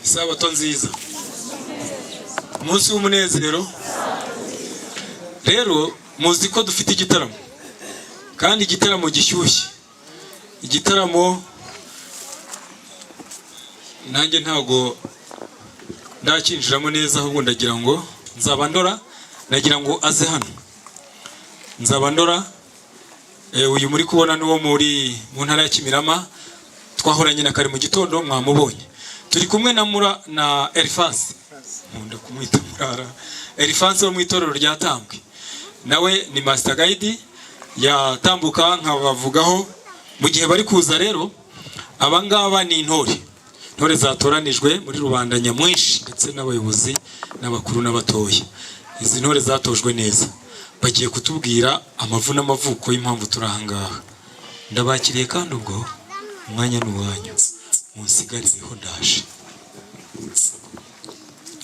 Sabato nziza, umunsi w'umunezero. Rero muzi ko dufite igitaramo, kandi igitaramo gishyushye, igitaramo nanjye ntago ndakinjiramo neza, ahubwo ndagira ngo nzaba ndora, ndagira ngo aze hano, nzaba ndora. Uyu muri kubona n'uwo muri mu ntara ya Kimirama, twahoranye na kare mu gitondo, mwamubonye. Turi kumwe na Elifasi, nkunda kumwita Murara, Elifasi wo mu itorero rya Tambwe. Nawe ni master guide, yatambuka nkabavugaho mu gihe bari kuza. Rero abangaba ni intore zatoranijwe muri rubanda nyamwinshi, ndetse n'abayobozi n'abakuru n'abatoya. Izi ntore zatojwe neza, bagiye kutubwira amavu n'amavuko y'impamvu turahangaha. Ndabakiriye kandi ubwo umwanya n'uwanyu, munsigarizeho ndaje.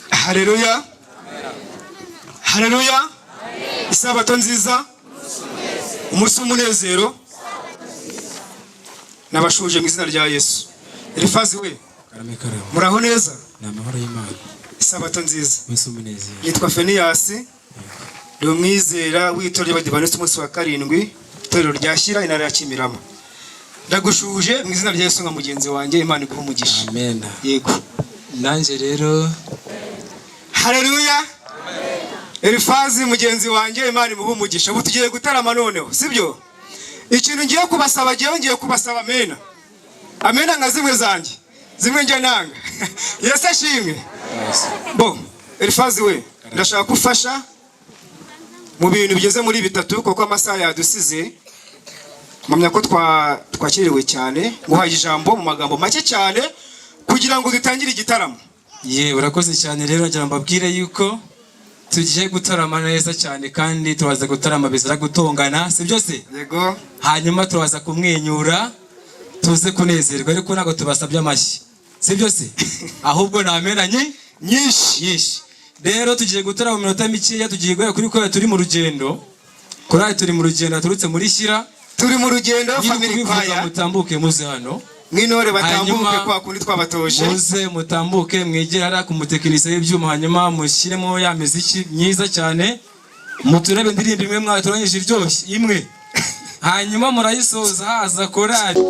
Haleluya, haleluya. Isabato nziza, umunsi w'umunezero. Nabashuje mu izina rya Yesu. Elifazi we, muraho neza? Namahoro y'Imana. Isabato nziza, umunsi w'umunezero. Nitwa Feniyasi, ndi umwizera w'itorero ry'Abadivantisiti umunsi wa karindwi, itorero rya Shyira, intara ya Kimirama. Ndagushuje mu izina rya Yesu nka mugenzi wanjye, Imana iguhe umugisha. Amen. Yego. Nanje rero. Haleluya. Elifazi mugenzi wanjye, Imana imuhe umugisha. Ubu tugiye gutarama noneho, sibyo? Ikintu ngiye kubasaba, ngiye kubasaba amena. Amena nka zimwe zanjye, zimwe njya nanga. Yesu ashimwe. Bo, Elifazi we, ndashaka kufasha mu bintu bigeze muri bitatu, kuko amasaha yadusize. Mpamya ko twakiriwe cyane, nguhaye ijambo mu magambo make cyane kugira ngo dutangire igitaramo. Urakoze cyane. Rero ngira mbabwire yuko tugiye gutarama neza cyane, kandi turaza gutarama bizira gutongana, si byose? Yego. Hanyuma turaza kumwenyura, tuze kunezerwa, ariko ntabwo tubasabye amashyi, si byose? Ahubwo namenanye nyinshi. Rero tugiye gutarama mu minota mikeya, tugiye guhera kuri ko turi mu rugendo. Korali turi mu rugendo, turutse muri Shyira. Turi mu rugendo, family choir. Mutambuke muze hano. Mw'intore batambuke kwa kundi twabatoje. Muze mutambuke mwegera ara ku mutekinisiye w'ibyuma, hanyuma mushyiremo ya miziki myiza cyane. Muturebe indirimbo imwe mwatoranyije iryoshye imwe. Hanyuma murayisoza haza korali.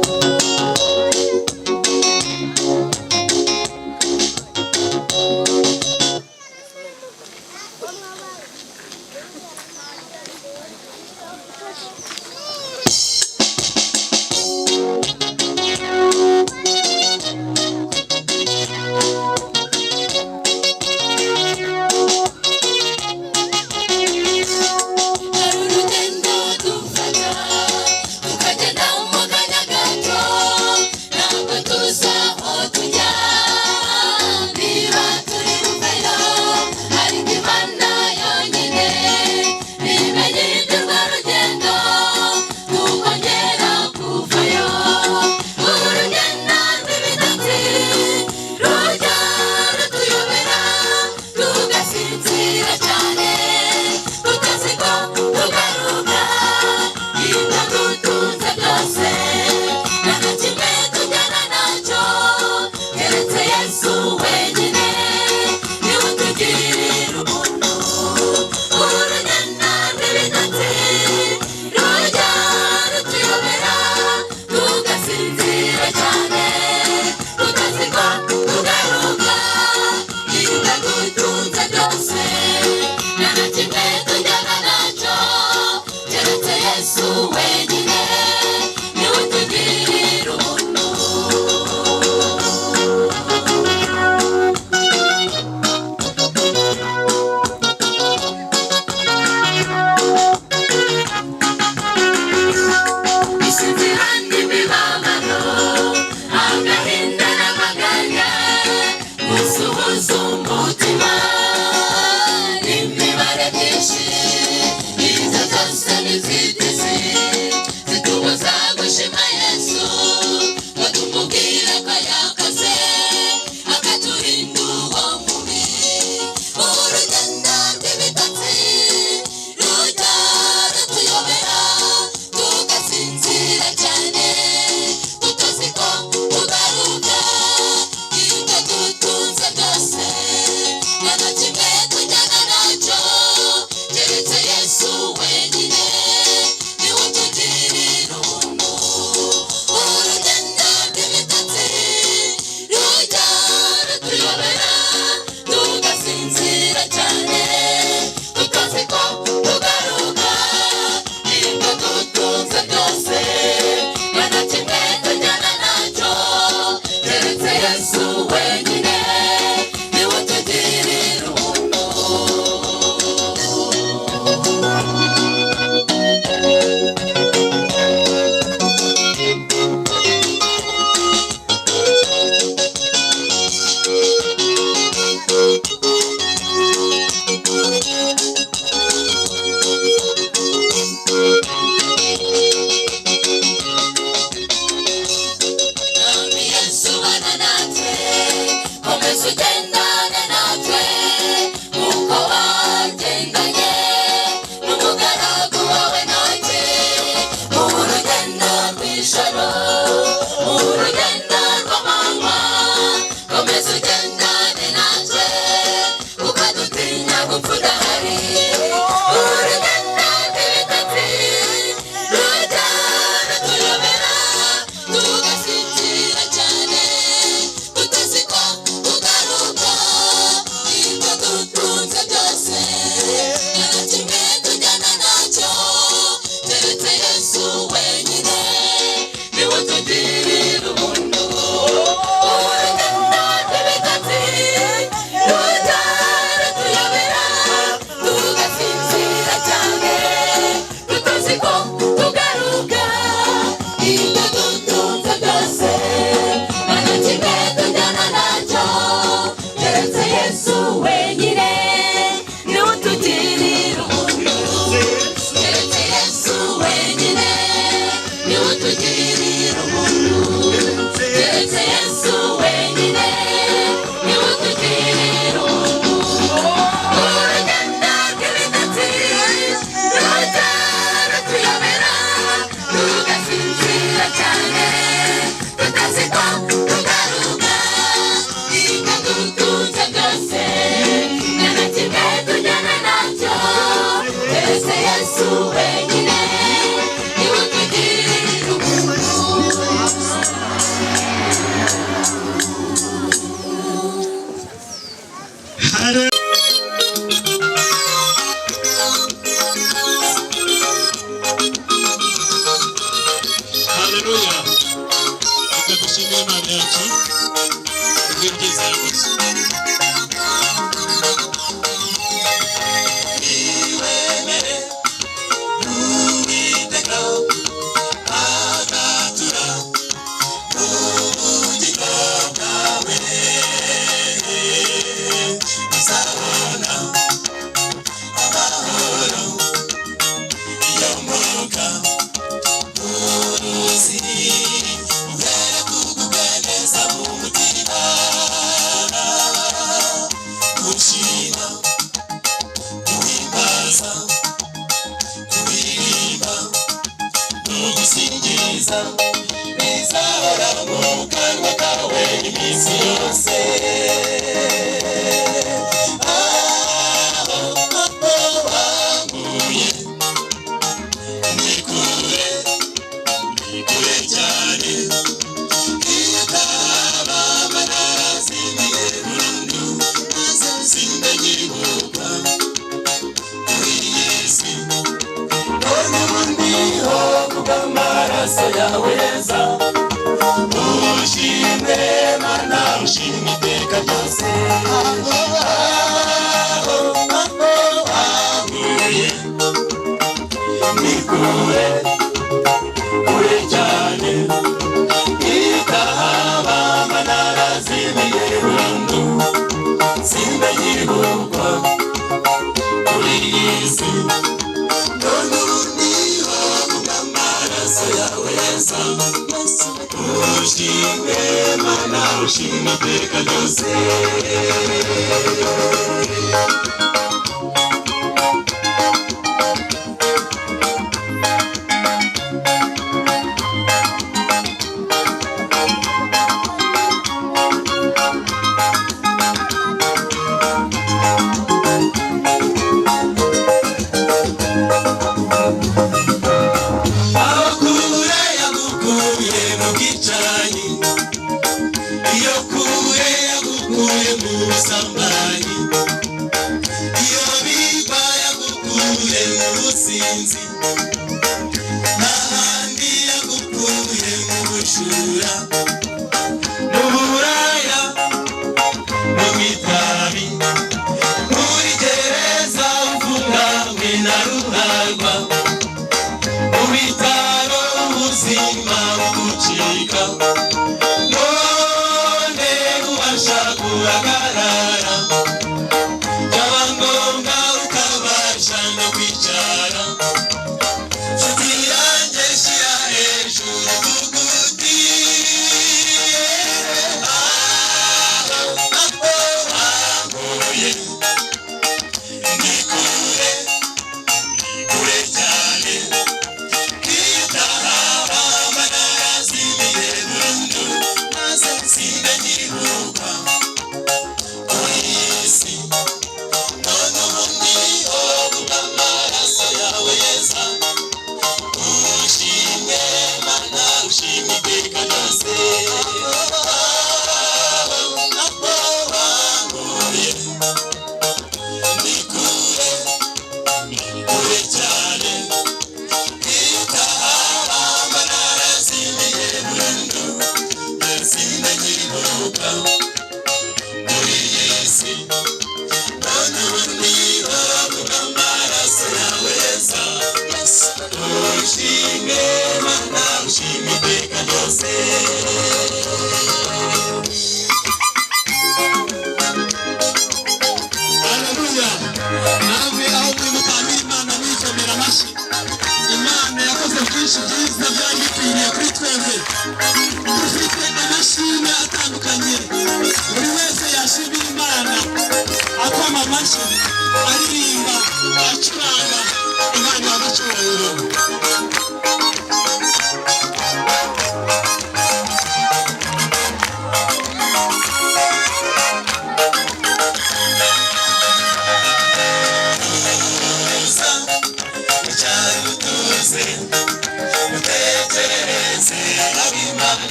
Ukagenda umuganya gato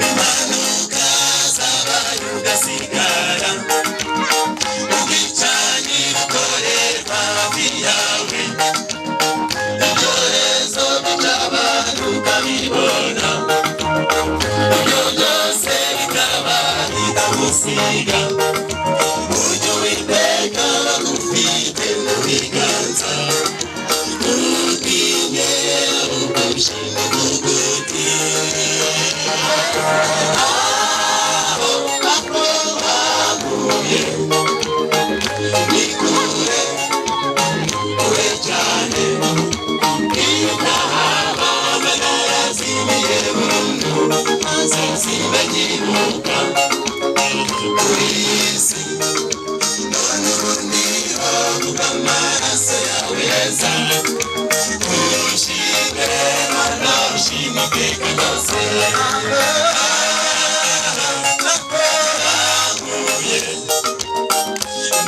Imanuka gusiga ujye witeka ufite mu biganza utinye ahubwo bishime buguti aho bakubaguye ni kure kure cyane iyo ntahaba narazimiye burundu maze simbagibuka kuri iyi si none ubundi havuga amaraso yawe yeza ushime Mana ushime iteka ryose nakubaguye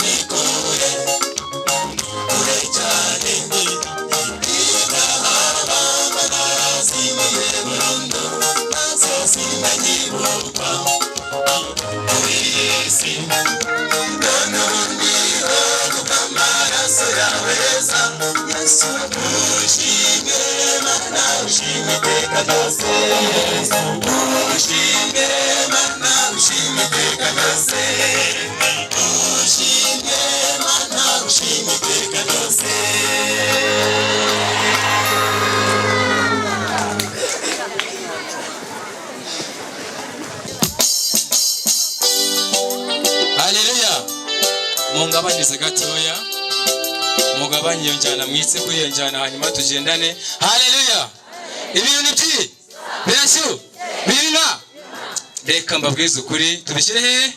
ni kure kure cyane iyo ntahaba narazimiye burundu maze simbagibuka kuri iyi si none ubundi havuga amaraso yawe yeza Yesu ushime Mana ushime iteka ryose ushime Mana ushime iteka ryose ushime Mana ushime iteka ryose Haleluya. Mungabanyirize gatoya. Mugabanye iyo njyana mwitse kuri iyo njyana hanyuma tugendane. Haleluya. Ibintu nibyi. Birashu. Birina. Reka mbabwize ukuri tubishyire he?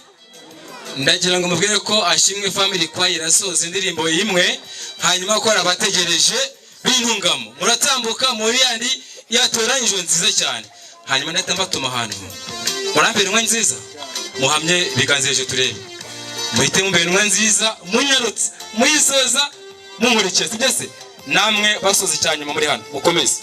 Ndagira ngo mubwire ko Ashimwe Family Choir irasoza indirimbo imwe hanyuma ko abategereje b'intungamo. Muratambuka muri yandi yatoranyijwe nziza cyane. Hanyuma ndatambatuma ahantu. Murambere inka nziza. Muhamye biganzeje turebe. Muhite mumbere inka nziza, munyarutse, muyisoza, mumurikiye sibyo se? Namwe basoza cyanyuma muri hano. Mukomeze.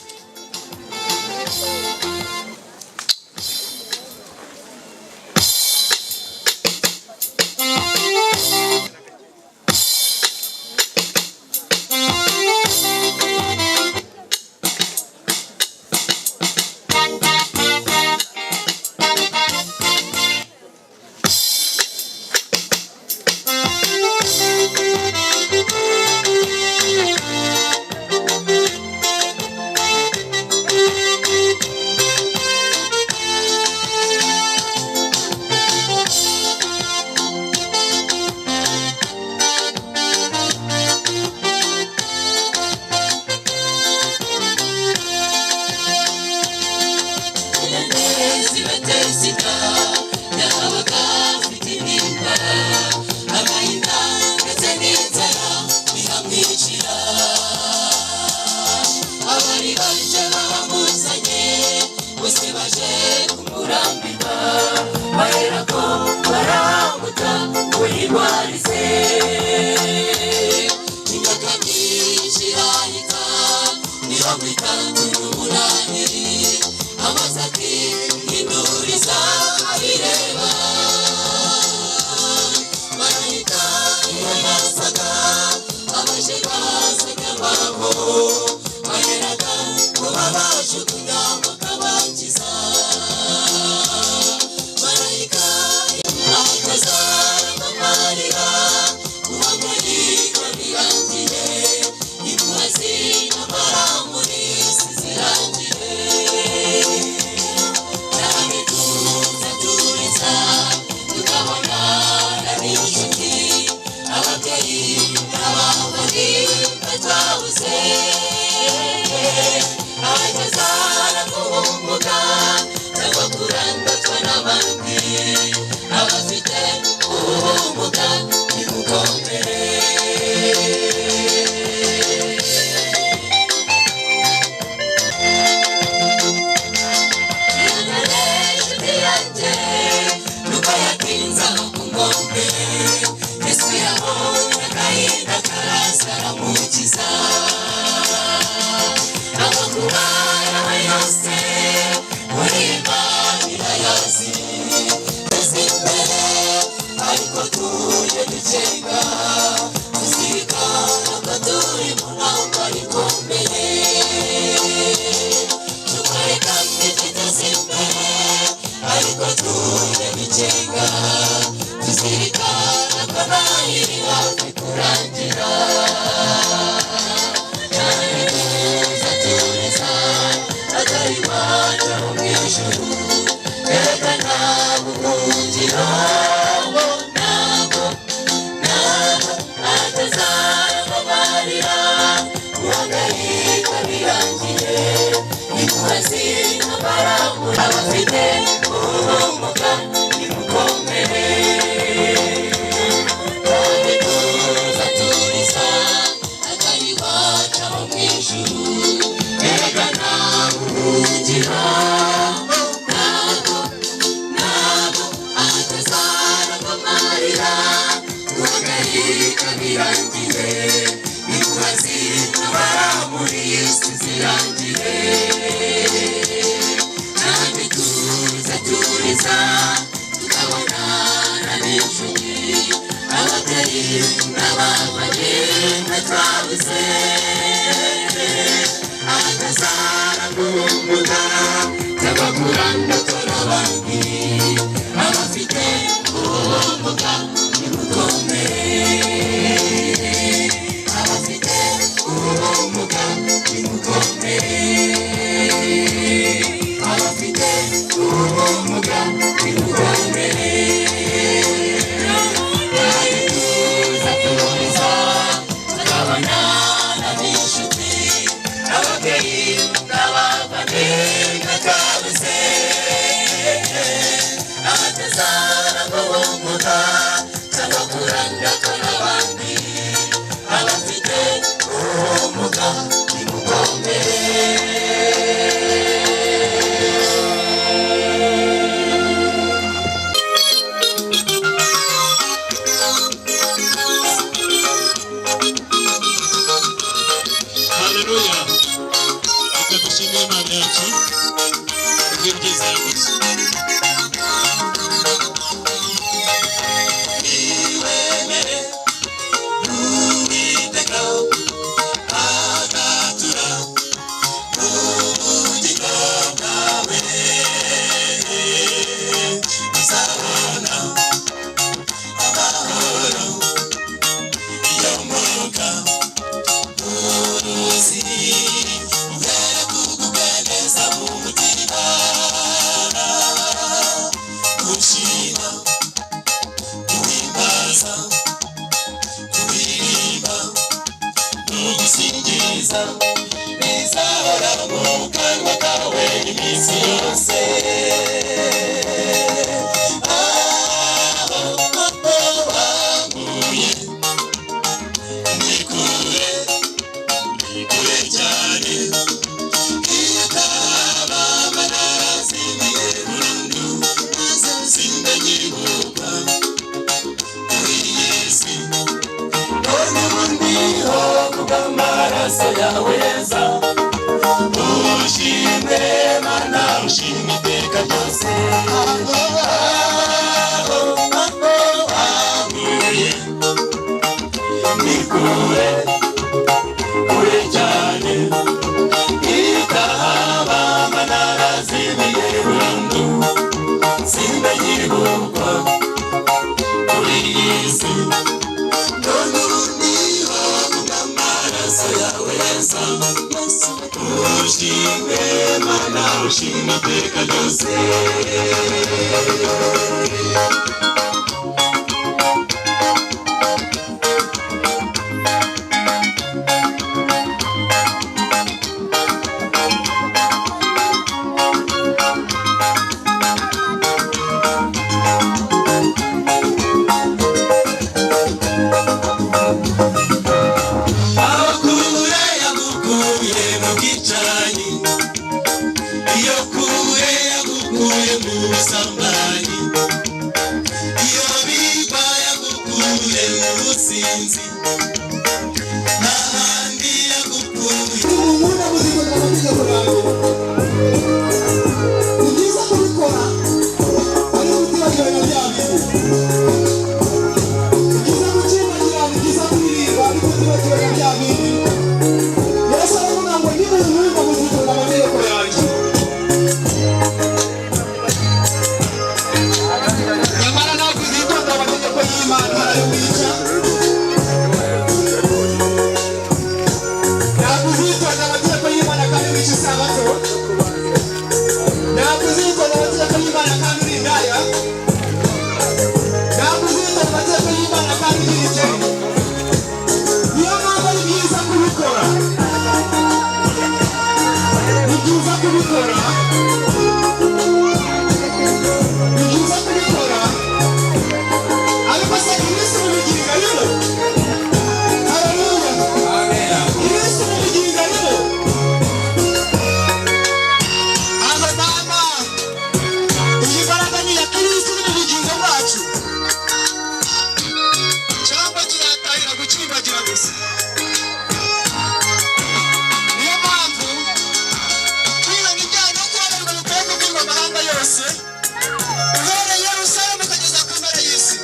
ababyeyi n'abambari batwabuze ni byiza kubikora, ni byiza kubikora, ariko se Kristo mu bugingo arimo? Haleluya, Kristo mu bugingo arimo? Aba mama, iyi mbaraga ni iya Kristo iri mu bugingo bwacu, cyangwa turatahira gucimbagira gusa? Niyo mpamvu twibona ibyaha no kubabarirwa bikwiye kubwirwa amahanga yose, uhereye i Yerusalemu ukageza ku mpera y'isi,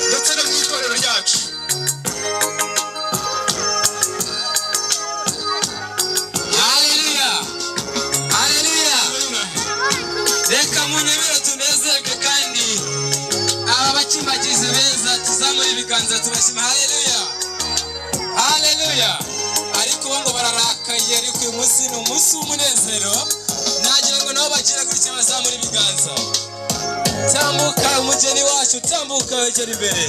ndetse no mu itorero ryacu. Haleluya, haleluya. Reka munyemere tunezerwe kandi aba bakimbagizi beza tuzamure ibiganza tubashima. Haleluya, haleluya. Ariko bo ngo bararakaye, ariko uyu munsi ni umunsi w'umunezero, nagira ngo nabo bagire gutya bazamure ibiganza. Tambuka umugeni wacu, tambuka wegera imbere.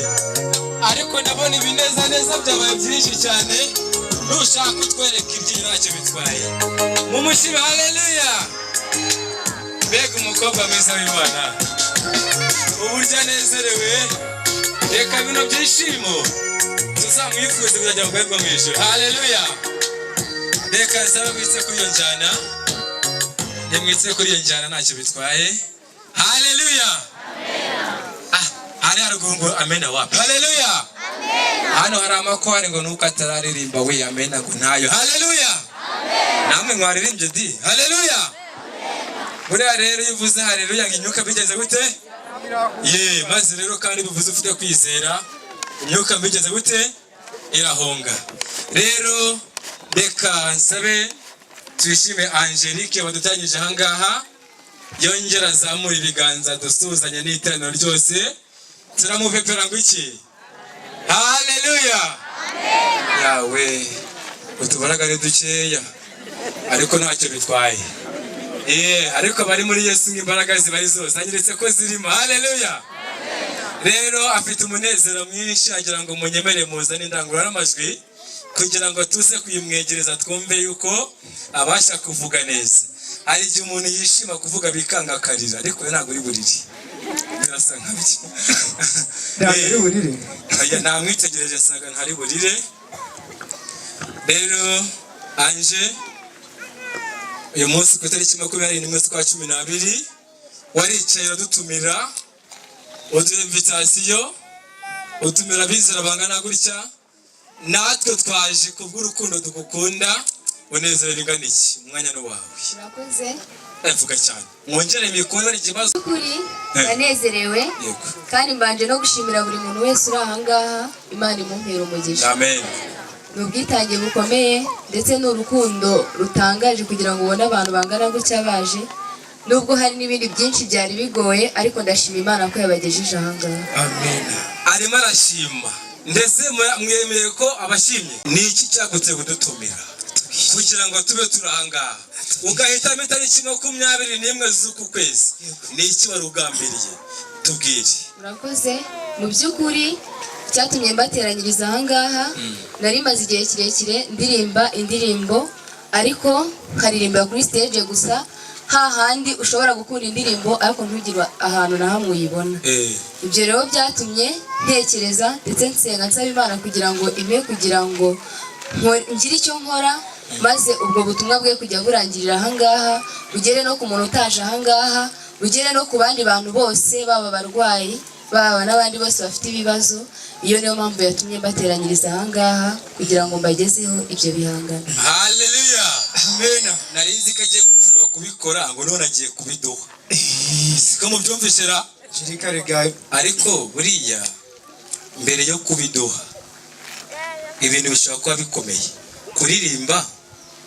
Ariko ndabona ibinezaneza byabaye byinshi cyane, nushaka kutwereka ibyo ntacyo bitwaye mumushime. Haleluya. Mbega umukobwa mwiza w'Imana, uburyo anezerewe. Reka bino byishimo tuzamwifuze kuzajya mu rwego mu ijuru. Haleluya. Reka nsaba mwitse kuri iyo njyana, nimwitse kuri iyo njyana ntacyo bitwaye. Haleluya. Hari haruguru ngo amena wapi? Haleluya. Hano hari amakwari ngo nuko atararirimba we amena ngo ntayo. Haleluya. Namwe mwaririmbye di. Haleluya. Buriya rero iyo uvuze haleluya ngo imyuka bigeze gute? Maze rero kandi bivuze ufite kwizera, imyuka bigeze gute? Irahonga. Rero reka nsabe twishime Angelique wadutangije ahangaha, yongera azamura ibiganza dusuzanye n'iteraniro ryose, turamupepera ngo iki? Haleluya. Yawe utubaragare dukeya ariko ntacyo bitwaye. Ariko bari muri Yesu nk'imbaraga zibari zose, anyeretse ko zirimo. Haleluya. Rero afite umunezero mwinshi, agira ngo munyemere muzane indangururamajwi kugira ngo tuze kuyimwegereza twumve yuko abasha kuvuga neza. Hari igihe umuntu yishima kuvuga bikanga akarira, ariko ntabwo uri buriri. Birasa nkabyo. Ntari burire. Namwitegereje saga ntari burire. Rero Anje uyu munsi ku itariki 21/12 waricaye uradutumira, uduha invitation, utumira abizera bangana gutya, natwe twaje kubw'urukundo dukukunda. Unezerera ingana iki? Umwanya no wawe. Murakoze. Vuga cyane, mwongere mikoro ari ikibazo. Kuri ndanezerewe Yego. kandi mbanje no gushimira buri muntu wese uri ahangaha, Imana imumpera umugisha. Amen. N'ubwitange bukomeye ndetse n'urukundo rutangaje kugira ngo ubone abantu bangana gutya baje, nubwo hari n'ibindi byinshi byari bigoye, ariko ndashima Imana ko yabagejeje ahangaha. Amen. Arimo arashima. Ndetse mwemeye ko abashimye. Ni iki cyagutse kudutumira kugira ngo tube turahangaha ugahitamo itariki 21 z'uku kwezi? Ni iki wari ugambiriye? Tubwire. Murakoze. Mu by'ukuri cyatumye mbateranyiriza ahangaha, nari maze igihe kirekire ndirimba indirimbo, ariko nkaririmbira kuri stage gusa, hahandi ushobora gukunda indirimbo ariko ntugire ahantu na hamwe uyibona. Ibyo rero byatumye ntekereza ndetse nsenga nsaba Imana kugira ngo impe kugira ngo ngire icyo nkora, maze ubwo butumwa bwe kujya burangirira ahangaha, bugere no ku muntu utaje ahangaha, bugere no ku bandi bantu bose, baba abarwayi, baba n'abandi bose bafite ibibazo. Iyo niyo mpamvu yatumye mbateranyiriza ahangaha kugira ngo mbagezeho ibyo bihangano. Haleluya. Amen. Narinzi ko agiye gusaba kubikora ngo none agiye kubiduha. Siko mubyumvishera? Angelique regaye. Ariko buriya mbere yo kubiduha ibintu bishobora kuba bikomeye. Kuririmba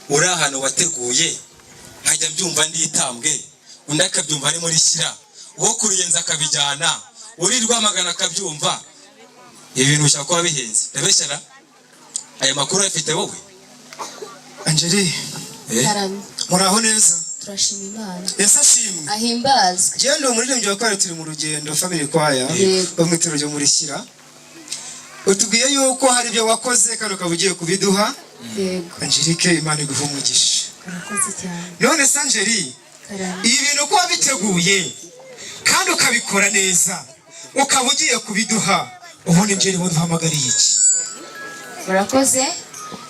uri ahantu wateguye, nkajya mbyumva nditambwe, undi akabyumva ari muri shyira, uwo kuruyenza akabijyana, uri Rwamagana akabyumva. Ibintu bishobora kuba bihenze. Ndabeshyara aya makuru afite wowe Angelique. Muraho neza? Turashima Imana. Yesu ashimwe. Ahimbazwe. Genda umuririmbyi wa kwaya turi mu rugendo family choir bamwitero ryo muri shyira. Utubwiye yuko hari ibyo wakoze kandi ukaba ugiye kubiduha. Yego. Angelique, Imana iguhe umugisha. Murakoze cyane. none se Angeli Karame. ibi bintu uko wabiteguye kandi ukabikora neza ukaba ugiye kubiduha ubundi Angeli buduhamagariye iki? Murakoze.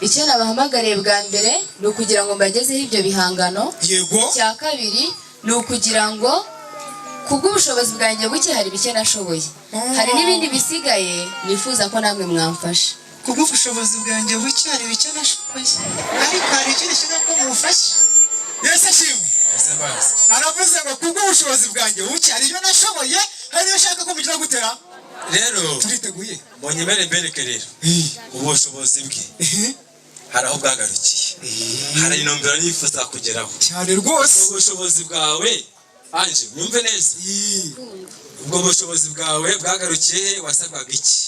Icyo nabahamagariye bwa mbere ni ukugira ngo mbagezeho ibyo bihangano. Yego. Cya kabiri ni ukugira ngo kubw'ubushobozi bwanjye buke hari bike nashoboye. Hari n'ibindi bisigaye nifuza ko namwe mwamfasha. Kubw'ubushobozi bwanjye buke hari bike nashoboye ariko hari ikindi kintu ko mufasha. Yesu ashimwe. Aravuze ngo kubw'ubushobozi bwanjye buke hari ibyo nashoboye hari ibyo ushaka ko mugira gutera. rero Turiteguye. munyemere mbereke rero ubushobozi bwe hari aho bwagarukiye, hari intumbero nifuza kugeraho Cyane rwose. ubushobozi bwawe anje nyumve neza ubwo bushobozi bwawe bwagarukiye wasabwaga iki?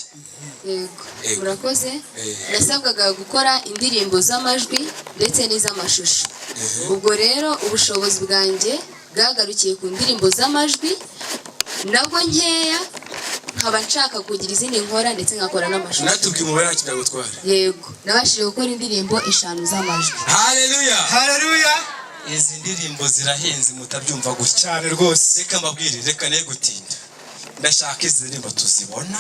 Yego. Murakoze. Nasabwaga gukora indirimbo z'amajwi ndetse n'iz'amashusho. Ubwo rero ubushobozi bwanjye bwagarukiye ku ndirimbo z'amajwi nabwo nkeya, nkaba nshaka kugira izindi nkora ndetse nkakora n'amashusho. natubwiye umubare wacyo byagutwara. Yego. Nabashije gukora indirimbo 5 z'amajwi. haleluya Haleluya. izi ndirimbo zirahenze mutabyumva gutya Cyane rwose. reka mbabwire reka ne gutinda ndashaka izi ndirimbo tuzibona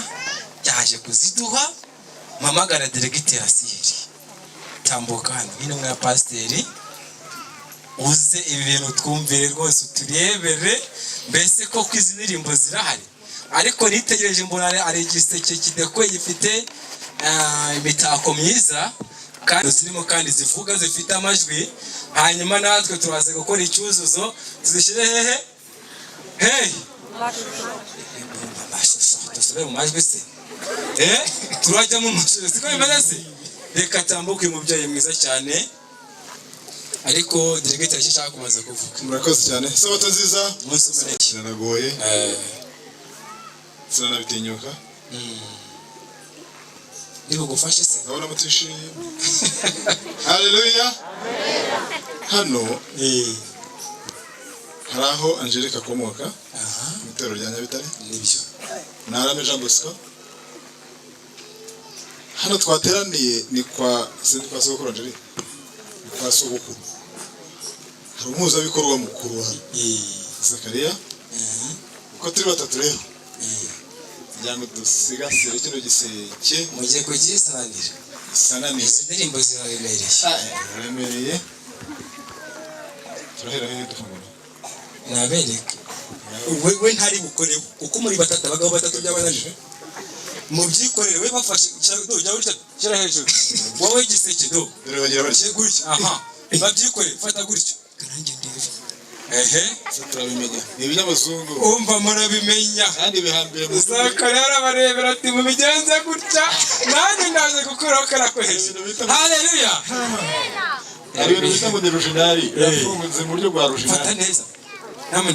yaje kuziduha mpamagara diregiteri Asiyeri tambuka hano nk'intumwa ya pasiteri uze ibi bintu twumvire rwose uturebere mbese koko izi ndirimbo zirahari ariko nitegereje mbona ari igiseke kidekoye gifite imitako myiza kandi zirimo kandi zivuga zifite amajwi hanyuma natwe turaza gukora icyuzuzo tuzishyire hehe amashusho dusubire mu majwi se turajya mu mashusho siko bimeze se reka tambuke uyu mubyeyi mwiza cyane ariko diregiteri ashaka kumaze kuvuga. Murakoze cyane. Sabato nziza. umunsi umuneke Sinanagoye. Sinanabitinyuka. ntibugufashe se Ndabona mutishimye. Haleluya. Hano hari aho Angelique akomoka mu itero rya Nyabitare. nibyo Narame Jean Bosco. Hano twateraniye ni kwa sogokuru Angelique. Ni kwa sogokuru. Hari umuhuzabikorwa mukuru hano. Zakariya. Uko turi batatu rero. Kugira ngo dusigasire kino giseke mugiye kugisananira sananire. izi ndirimbo ziraremereye Remereye. Turahera hehe dufungura? nabereke we ntari bukoreho kuko muri batatu abagabo batatu by'abananije mubyikorere we bafashe jya gutya shyira hejuru wowe igiseke do Dore bagira bati gutya aha babyikorere fata gutya Nanjye ndebe. turabimenya. Ni iby'abazungu umva murabimenya kandi bihambire mu Zakariya arabarebera ati mubigenze gutya nanjye ndaje gukuraho karakoresha. Haleluya. Ari ibintu bita ngo ni rujinari. Yafunze mu buryo bwa Fata rujinari. neza namwe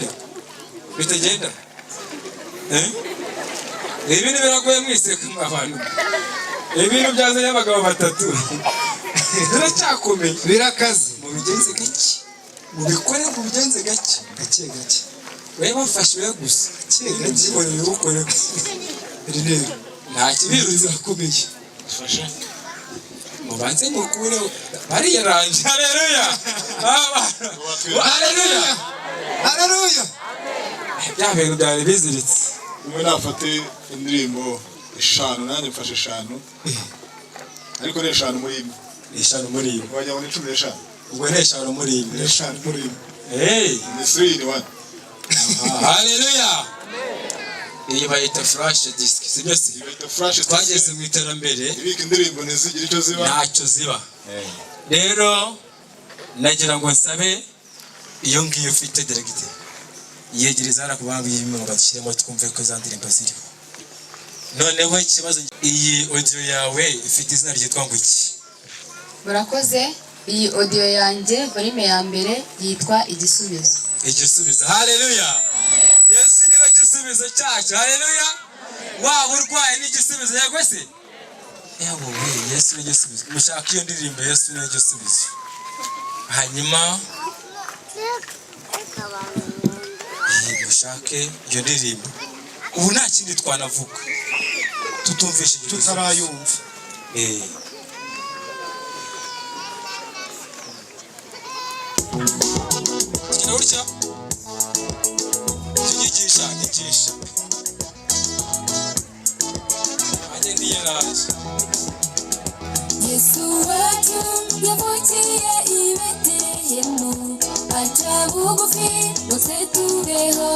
bitagenda ibintu biragoye mwese abantu ibintu byazanye abagabo batatu biracyakomeye Birakaze. mubigenze gake mubikore mubigenze gake Gake gake. we bafashe we gusa gake ukore Rinero. nta kibiruza Akomeye. Fasha. mubanze mukure bariyaranje. Haleluya. Haleluya. Haleluya. bya bintu byari biziritse Umwe nafate indirimbo 5 nanjye mfashe 5. Ariko ni 5 muri imwe. eshanu muri imwe Wajya ngo ni 15. ubwo ni eshanu muri imwe Eshanu muri imwe. Ni 3 in 1. haleluya. iyi bayita flash disk sibyo se Ibita flash twageze mu iterambere ibika indirimbo ntizigire icyo ziba. ntacyo ziba rero nagira ngo nsabe iyo ngiyo ufite diregiteri yegereza hariya kubanga iyi bimwe bagashyiramo twumve ko za ndirimbo ziriho noneho ikibazo iyi audio yawe ifite izina ryitwa ngo iki? Murakoze. Iyi audio yanjye volume ya mbere yitwa igisubizo. igisubizo. Haleluya. Yesu niwe gisubizo cyacu. Haleluya. waba urwaye n'igisubizo yego se yabo we Yesu niwe gisubizo. mushaka iyo ndirimbo Yesu niwe gisubizo hanyuma mushake iyo ndirimbo ubu nta kindi twanavuga tutumvishe tutarayumva genda gutya nyigisha agenda yaraje Yesu wacu yavukiye i Betelehemu aca bugufi bose tubeho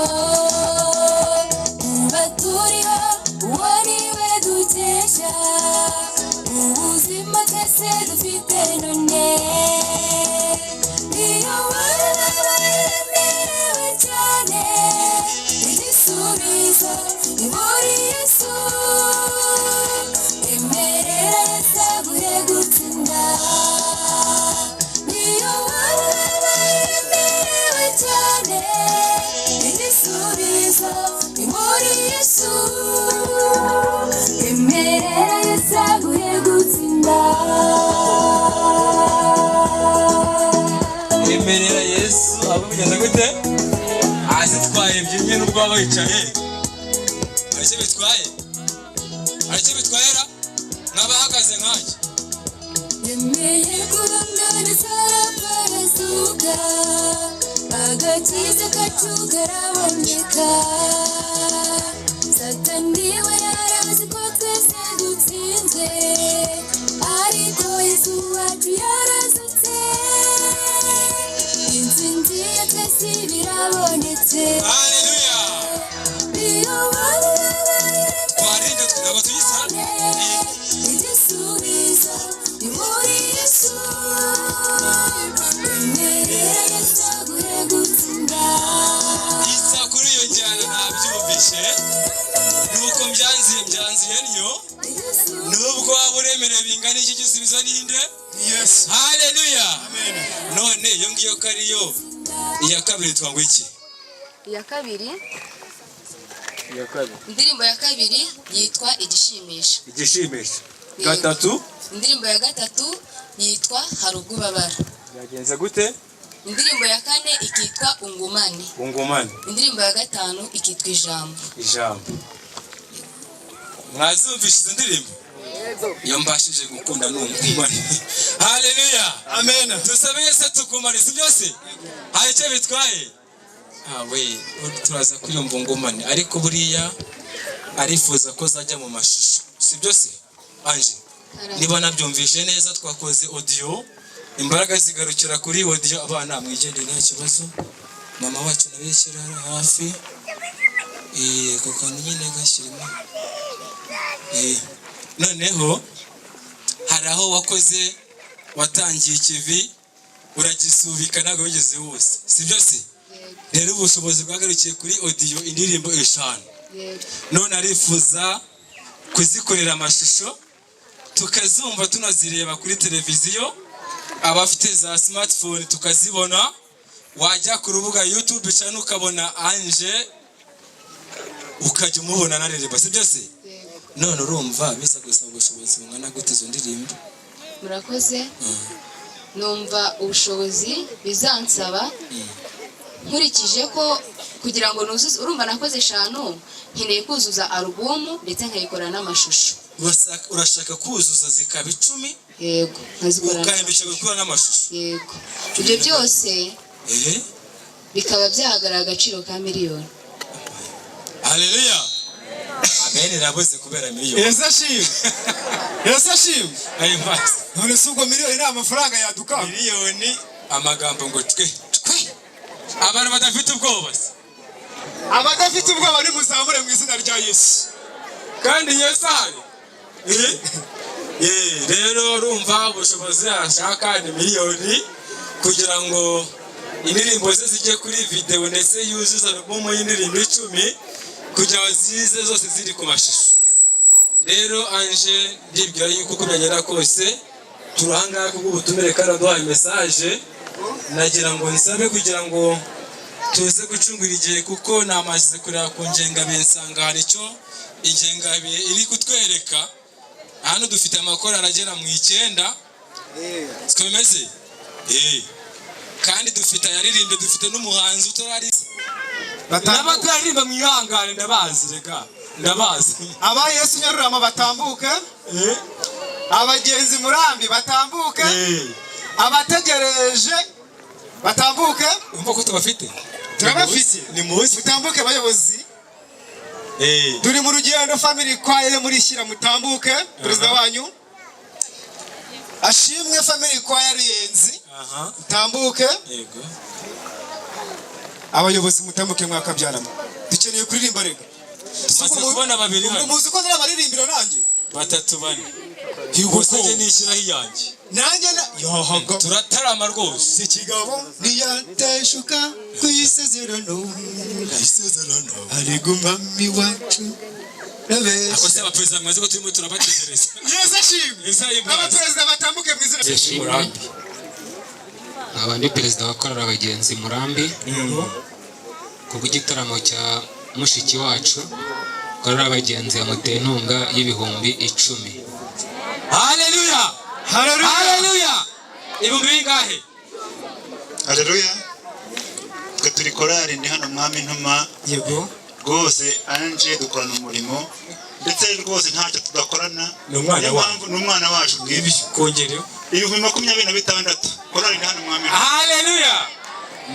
tuba turiho uwo ni we dukesha ubuzima twese dufite none iyo waba waremerewe cyane igisubizo ni muri Yesu emerera Yesu aguhe gutsinda iyo waba waremerewe cyane igisubizo ni muri Yesu emerera Yesu aguhe gutsinda emerera Yesu abo bigenda gute azitwaye byinye n'ubwo waba wicaye aricyo bitwayera nk'abahagaze nk'aki yemeye kurangariza arazuka agakiza kacu karaboneka satani we yarazi ko twese dutsinzwe ariko Yesu wacu yarazutse intsinzi ya twese birabonetse haleluya iyo waba twarinde twaba tuyisana igisubizo ni muri Yesu emerera Yesu aguhe gutsinda isa kuri iyo njyana ntabyumvishe nuko byanziye niyo nubwo waba uremerewe bingana iki gisubizo ninde Yesu. haleluya none iyo ngiyo ko ariyo iya kabiri twangwa iki iya kabiri indirimbo ya kabiri yitwa igishimisho igishimisho gatatu indirimbo ya gatatu yitwa hari ubwo ubabara yagenze gute indirimbo ya kane ikitwa ungumane ungumane indirimbo ya gatanu ikitwa ijambo mwazumvishe izo ndirimbo iyo mbashije gukunda n'ungumane haleluya Amen. dusabe Yesu tugumane si byose hari icyo bitwaye turaza kwiyumva ungumane ariko buriya arifuza ko zajya mu mashusho si byose anje niba nabyumvishe neza twakoze audio imbaraga zigarukira kuri audio abana mwigendere nta kibazo mama wacu nabeshyira hafi ako kantu nyine gashyirimo noneho hari aho wakoze watangiye ikivi uragisubika ntabwo wigeze wose si byose rero ubushobozi bwagarukiye kuri audio indirimbo 5 none arifuza kuzikorera amashusho tukazumva tunazireba kuri televiziyo abafite za smartphone tukazibona wajya ku rubuga YouTube cyane ukabona Anje ukajya umubona narereba si byose none urumva bisa gusaba ubushobozi bungana gute izo ndirimbo murakoze numva ubushobozi bizansaba nkurikije ko kugira ngo nuzuze urumva nakoze 5 nkeneye kuzuza alubumu ndetse nkayikora n'amashusho urashaka kuzuza zikaba 10 yego nkazikora ukayembesha gukora n'amashusho yego ibyo byose bikaba byahagarara agaciro ka miliyoni haleluya amen rabuze kubera miliyoni Yesu ashimwe ayi mbasi none se ubwo miliyoni ni amafaranga yaduka miliyoni amagambo ngo twe abantu badafite ubwoba abadafite ubwoba ni muzamure mu izina rya Yesu kandi Yesu ahari rero urumva ubushobozi ashaka ni miliyoni kugira ngo indirimbo ze zijye kuri video ndetse yuzuza alubumu y'indirimbo 10 kugira ngo zize zose ziri ku mashusho rero Anje ndibwira yuko uko byagera kose turahanga kubw'ubutumire kandi aduhaye message nagira ngo nsabe kugira ngo tuze gucungura igihe kuko namaze kureba ku ngengabihe nsanga hari icyo ingengabihe iri kutwereka hano dufite amakora aragera mu 9 siko bimeze kandi dufite ayaririmbe dufite n'umuhanzi utorari n'abataririmba mu ihangane ndabazi reka ndabazi aba Yesu Nyarurama batambuke abagenzi murambi batambuke abategereje batambuke umva ko tubafite turabafite ni munsi mutambuke abayobozi turi mu rugendo family choir muri shyira mutambuke perezida wanyu ashimwe family choir Ruyenzi mutambuke yego abayobozi mutambuke mwakabyaramo dukeneye kuririmba rega tumaze kubona babiri hano muzi ko narabaririmbira nanjye batatu bane higusenge nishyiraho iyanjye nanjye yohogo turatarama rwose ikigabo niyateshuka ku isezerano ari gumami wacu ako se abaperezida mwaze ko turimo turabategereza Yesu ashimwe abaperezida batambuke mu izina Murambi nkaba ndi perezida wa korali abagenzi Murambi kubw'igitaramo cya mushiki wacu korali abagenzi yamuteye inkunga y'ibihumbi 10. haleluya haleluya ibihumbi bingahe haleluya twe turi korali ndi hano mwami ntuma yego rwose anje dukorana umurimo ndetse rwose ntacyo tudakorana n'umwana wacu bw'ibi kongereho 26 korali ndi hano mwami haleluya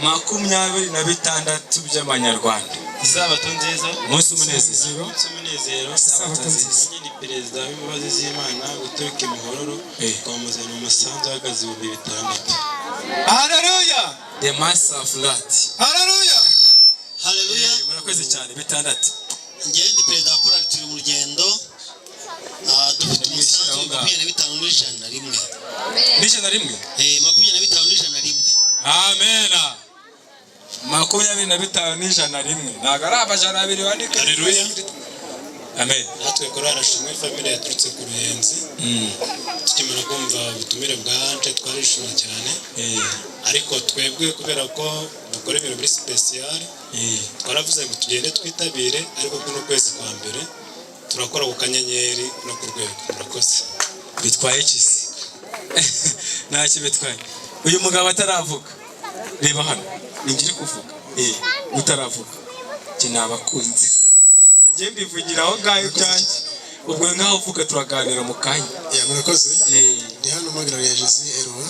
26 by'amanyarwanda isabato nziza umunsi umunezero isabato nziza ni perezida w'imbabazi z'Imana guturuka imihororo twamuzana umusanzu uhagaze 6,000. haleluya the mass of lot haleluya haleluya murakoze cyane 6. njyewe ndi perezida wa korali turi mu rugendo dufite umusanzu 25 n'ijana rimwe n'ijana rimwe 25 n'ijana rimwe amena 25 n'ijana rimwe ntabwo ari amajana abiri wandika haleluya amen natwe korali ashimwe family yaturutse ku Ruyenzi tukimara kumva ubutumire bwa Anje twarishimye cyane ariko twebwe kubera ko dukora ibintu muri special twaravuze ngo tugende twitabire ariko kuno kwezi kwa mbere turakora ku kanyenyeri no ku rwego murakoze bitwaye kisi ntacyo bitwaye uyu mugabo ataravuga reba hano ningire kuvuga utaravuga kinabakunze ngiye mbivugira aho ngaho byanjye ubwo ngaho uvuga turaganira mu kanya murakoze ndi hano mpagarariye Jezi Eloi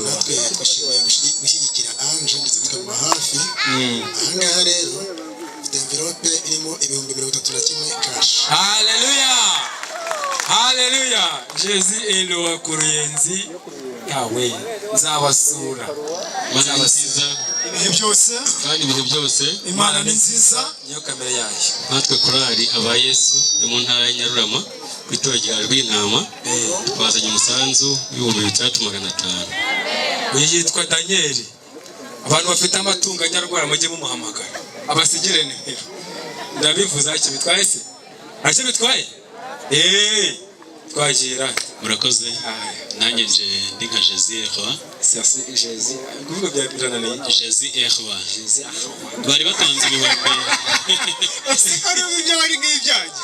natwe twishimiye gushyigikira Anje ndetse tukamuba hafi ahangaha rero mfite envelope irimo 31,000 cash haleluya haleluya Jezi Eloi ku Ruyenzi yawe nzabasura nziza ibihe byose kandi ibihe byose Imana ni nziza niyo kamera yayo natwe korali aba Yesu yo mu ntara ya Nyarurama ku itorero rya Rwintama twazanye umusanzu w'3,500. uyu yitwa Danieli abantu bafite amatungo anyarwara mujye mumuhamagara abasigire nimero ndabivuza icyo bitwaye se ntacyo bitwaye twagira murakoze nanjye nje ndi nka Jezi Eloi Jezi kuvuga bya birananiye Jezi Eloi bari batanze ibihumbi ari ibyo bari ngibyanjye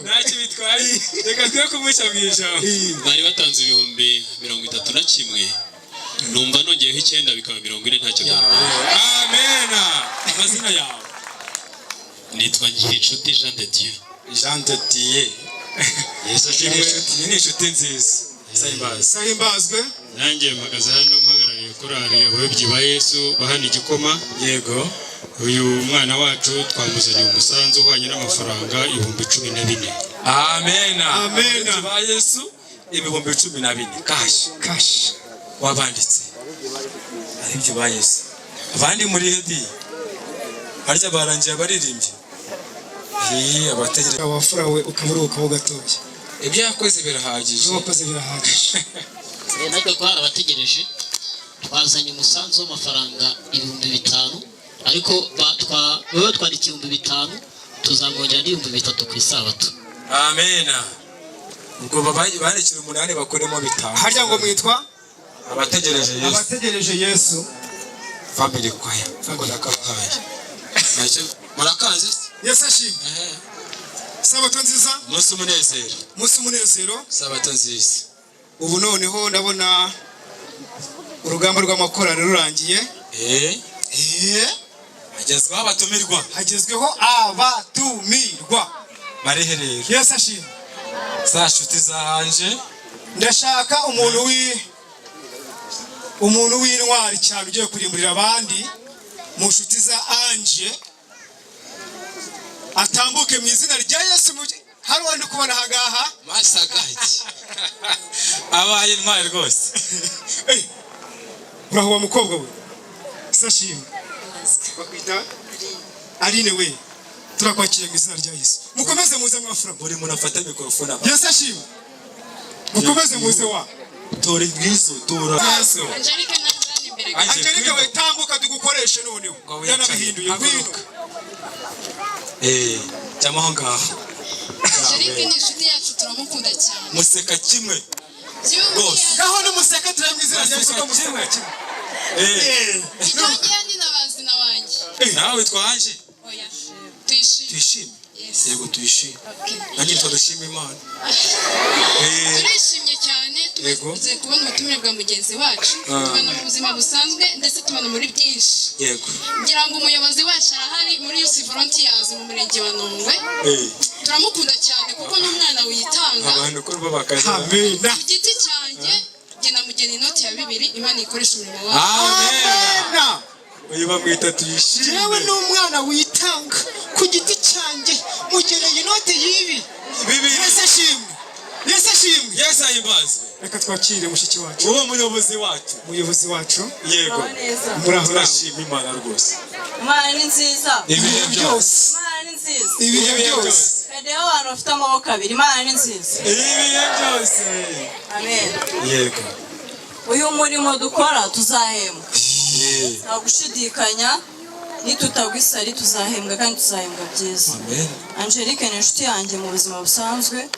ntacyo bitwaye reka twe kumuca mu ijambo bari batanze ibihumbi 31 numva nongeyeho 9 bikaba 40 ntacyo byatwaye amena amazina yawe nitwa Ngirinshuti Jean de Dieu Jean de Dieu Yesu ashimwe ni inshuti nziza sahimbazwe nanjye mpagaze hano mpagarariye korali ababyeyi ba Yesu bahana igikoma yego uyu mwana wacu twamuzaniye umusanzu uhwanye n'amafaranga 14,000. amena Amena. ba Yesu 14,000 kashi wabanditse aribyo ba Yesu abandi muri hedi harya barangiye abaririmbye abategera wafurawe ukaburuhukaho gatoya ibyo yakoze birahagije wakoze birahagije natwe ko hari abategereje twazanye umusanzu w'amafaranga 5,000 ariko baba twandikiye 5,000 tuzamwongera 3,000 ku isabato amena ubwo barekera 8 bakoremo 5 harya ngo mwitwa abategereje Yesu family choir ngo nakabahaye murakaze Yesu ashimwe sabato nziza umunsi umunezero sabato nziza ubu noneho ndabona urugamba rw'amakorali rurangiye hagezweho abatumirwa bariherero Yesu ashimwe za nshuti zanje ndashaka umuntu umuntu w'intwari cyane ugiye kurimburira abandi mu nshuti za Ange atambuke mu izina rya Yesu. Hari wandi kubona ahangaha masagaji abaye intwari rwose. uraho wa mukobwa we sashimwe bakwita Aline we turakwakiriye mu izina rya Yesu. Mukomeze muze mwafura buri muntu afata mikrofone. Yesu ashimwe. Mukomeze muze wa tori bwizo tora Yesu. Angelique we tambuka tugukoreshe noneho yana bihinduye ngwino. Cyamahanga Angelique ni inshuti yacu turamukunda cyane. museka kimwe Rwose. Gaho ni museka turamwizera rya Yesu ko museka kimwe. Icyo ni nabazi na wanjye. Nawe witwa Ange? Oya. Tuyishime. Yego tuyishime. Nanjye twadushima Imana. Turishimye cyane tumaze kubona ubutumire bwa mugenzi wacu. Tubana mu buzima busanzwe ndetse tubana muri byinshi. Yego. Ngira ngo umuyobozi wacu arahari muri Youth Volunteers mu murenge wa Nongwe. Turamukunda cyane kuko n'umwana witanga. Abantu ko bakaza. Amen. Ku giti cyanjye njye namugena inoti ya 2 Imana ikoresha umurimo wayo. Amen. Uyu bamwita tuyishime. Jewe n'umwana witanga ku giti cyanjye mugereye inoti y'ibi. Yesu ashimwe. Yesu ashimwe. Yesu ahimbazwe. Reka twakire mushiki wacu. Uwo muyobozi wacu. Umuyobozi wacu. Yego. Muraho turashima Imana rwose. Imana ni nziza. Ibihe byose. Imana ni nziza. Ibihe byose. Kadeho abantu bafite amaboko abiri. Imana ni nziza. Ibihe byose. Amen. Yego. Uyu murimo dukora tuzahembwa. Nta gushidikanya nitutagwa isari tuzahembwa kandi tuzahembwa byiza. Amen. Angelique ni inshuti yanjye mu buzima busanzwe.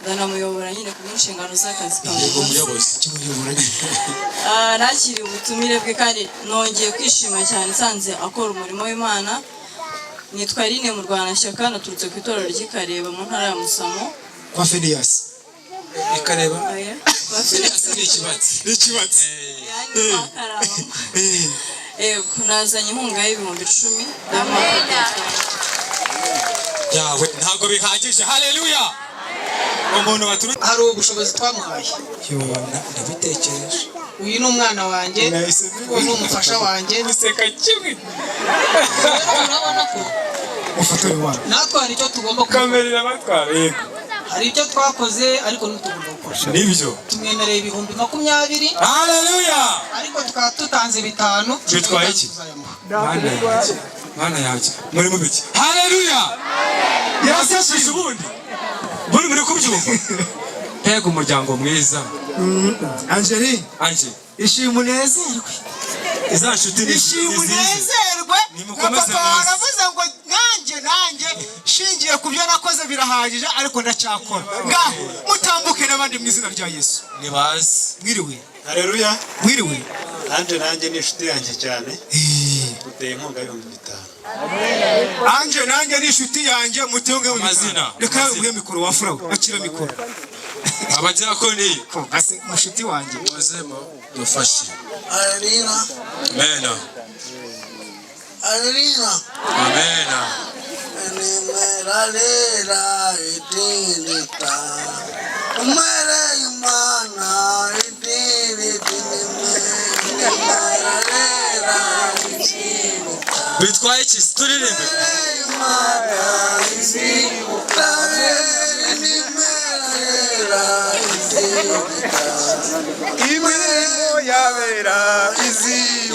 Ndanamuyobora nyine ku inshingano z'akazi kawe. Yego muyobozi kimuyobora nyine. Nakiriye ubutumire bwe kandi nongeye kwishima cyane nsanze akora umurimo w'Imana. Nitwa Aline mu Rwanashyaka naturutse ku itorero ry'Ikareba mu ntara ya Musamo. Kwa Phineas. Ikareba. Kwa Phineas ni ikibatsi. Ni ikibatsi. Yani kwa Karama. Yego nazanye inkunga y'ibihumbi 10 y'amahanga. Yawe ntago bihagije. Haleluya. Umuntu waturutse hari ubushobozi twamuhaye. Ndabitekereje. Uyu ni umwana wanjye, uyu ni umufasha wanjye. Museka kimwe. Urabona ko Ufatore wana. natwe hari icyo tugomba Kamerera batwara. Yego. Hari icyo twakoze ariko ntitugomba gukora. Nibyo. Tumwemereye ibihumbi 20. Haleluya. Ariko tukaba tutanze 5. Bitwaye iki? Mana yaje. Muri mu biki? Haleluya. Yasashisha ubundi. Muri kubyumva. Pega umuryango mwiza. Angeli. Ange. Ishimunezerwe. Iza nshuti ni Ishimunezerwe. Nimukomeze baravuze ngo nanjye shingiye ku byo nakoze birahagije ariko ndacyakora. Ngaho mutambuke n'abandi mu izina rya Yesu. Nibazi. Mwiriwe. Haleluya. Mwiriwe. Nanjye ni inshuti yanjye cyane. Uteye inkunga y'ibihumbi 5. Nanjye ni inshuti yanjye mutenge mu mazina. Reka uye mikoro wa furawo akira mikoro. Abajyakoni ko ase mushuti wanjye muzemo dufashe. Haleluya. Amen. Haleluya. Amen. Enemeralera itinita. Umere imana itinita. Enemeralera itinita. Bitwaye iki? Turirimbe. Imana itinita. Enemeralera itinita. imirimo yabera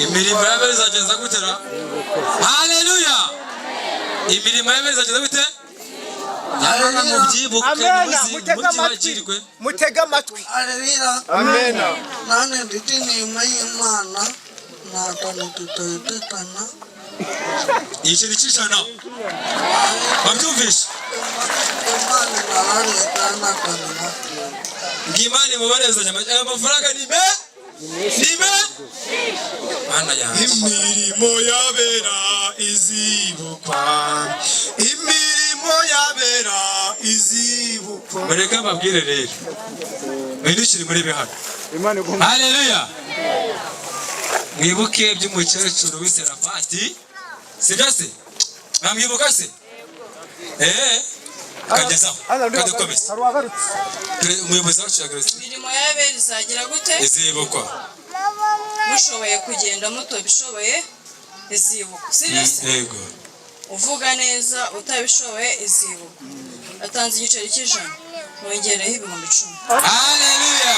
Imirimo y'abera izagenza gutera. Haleluya. Imirimo y'abera izagenza gute? Nyamara mubyibuke muzibagirwe. mutega amatwi. Haleluya. Amen. Nane nditi n'imwe y'Imana natanu tutayitetana. Igiceri cy'ijana. Babyumvishe. Imana nararetana kanana. Ngimani mubarezanya amafaranga ni me? Mana yanjye. Imirimo yabera izibukwa. Imirimo yabera izibukwa. Mureke mbabwire rero. Mwindukire muri bihano. Haleluya. Mwibuke by'umukecuru w'Serafati. Sibyo se? Mwamwibuka se? Kagezaho. Kadukomeza. Umuyobozi wacu yagarutse. Imirimo y'abera izagira gute? Izibukwa. mushoboye kugenda mutabishoboye izibuka sibyo se yego uvuga neza utabishoboye izibuka atanze igiceri cy'ijana wongereho 10,000. haleluya